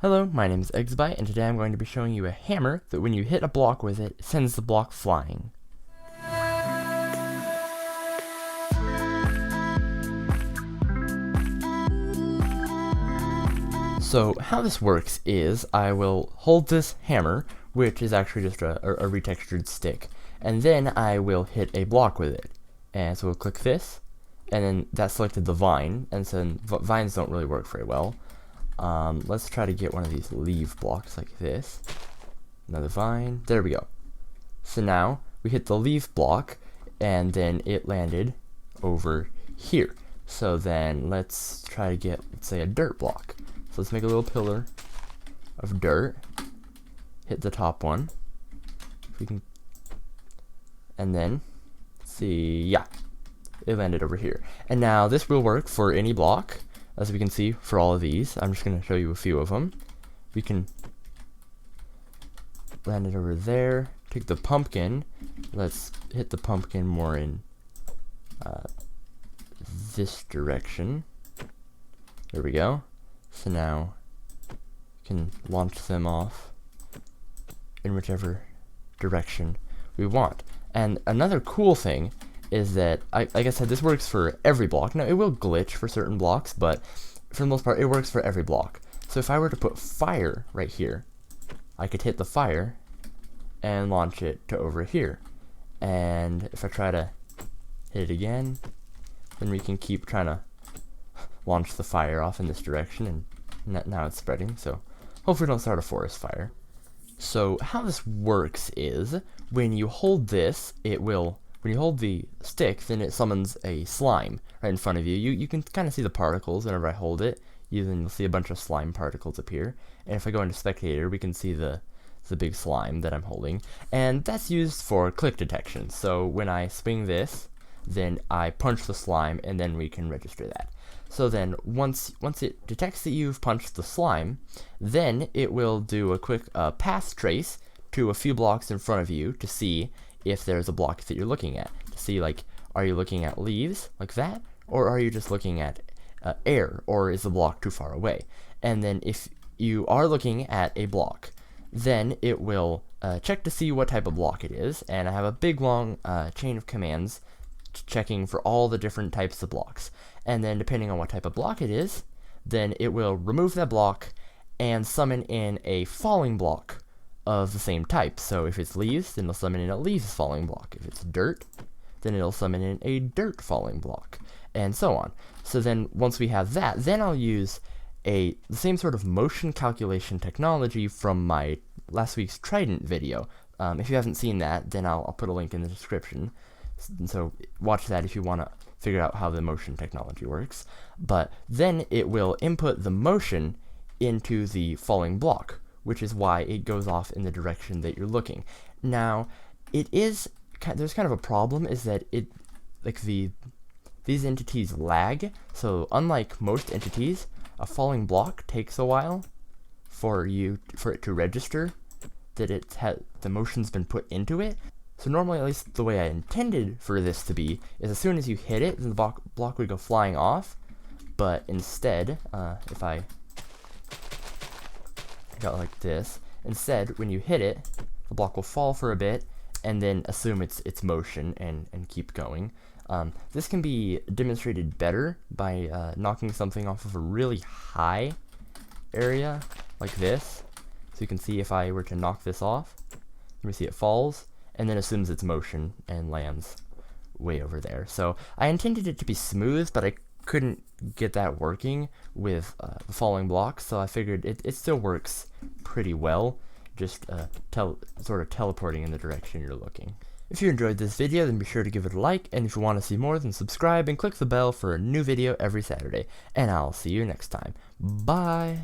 Hello, my name is Exxabite, and today I'm going to be showing you a hammer that when you hit a block with it, sends the block flying. So how this works is I will hold this hammer, which is actually just a retextured stick, and then I will hit a block with it. And so we'll click this, and then that selected the vine, and so vines don't really work very well. Let's try to get one of these leaf blocks like this. Another vine. There we go. So now we hit the leaf block, and then it landed over here. So then let's try to get, let's say, a dirt block. So let's make a little pillar of dirt. Hit the top one. If we can, and then see, yeah, it landed over here. And now this will work for any block. As we can see, for all of these, I'm just going to show you a few of them. We can land it over there. Take the pumpkin. Let's hit the pumpkin more in this direction. There we go. So now we can launch them off in whichever direction we want. And another cool thing is that, like I said, this works for every block. Now, it will glitch for certain blocks, but for the most part, it works for every block. So if I were to put fire right here, I could hit the fire and launch it to over here. And if I try to hit it again, then we can keep trying to launch the fire off in this direction, and now it's spreading, so hopefully we don't start a forest fire. So how this works is, when you hold this, when you hold the stick, then it summons a slime right in front of you. You can kind of see the particles whenever I hold it. Then you'll see a bunch of slime particles appear. And if I go into spectator, we can see the big slime that I'm holding. And that's used for click detection. So when I swing this, then I punch the slime, and then we can register that. So then once it detects that you've punched the slime, then it will do a quick path trace to a few blocks in front of you to see if there's a block that you're looking at. To see, like, are you looking at leaves like that, or are you just looking at air, or is the block too far away? And then if you are looking at a block, then it will check to see what type of block it is, and I have a big long chain of commands checking for all the different types of blocks. And then depending on what type of block it is, then it will remove that block and summon in a falling block of the same type. So if it's leaves, then it'll summon in a leaves falling block. If it's dirt, then it'll summon in a dirt falling block, and so on. So then once we have that, then I'll use the same sort of motion calculation technology from my last week's Trident video. If you haven't seen that, then I'll put a link in the description. So watch that if you want to figure out how the motion technology works. But then it will input the motion into the falling block, which is why it goes off in the direction that you're looking. Now, there's kind of a problem, is that these entities lag. So unlike most entities, a falling block takes a while for it to register that the motion's been put into it. So normally, at least the way I intended for this to be, is as soon as you hit it, then the block would go flying off. But instead, if I got like this, instead, when you hit it, the block will fall for a bit, and then assume its motion and keep going. This can be demonstrated better by knocking something off of a really high area, like this. So you can see if I were to knock this off, you can see it falls, and then assumes its motion and lands way over there. So I intended it to be smooth, but I couldn't get that working with the falling blocks, so I figured it still works pretty well, just sort of teleporting in the direction you're looking. If you enjoyed this video, then be sure to give it a like, and if you want to see more, then subscribe and click the bell for a new video every Saturday, and I'll see you next time. Bye!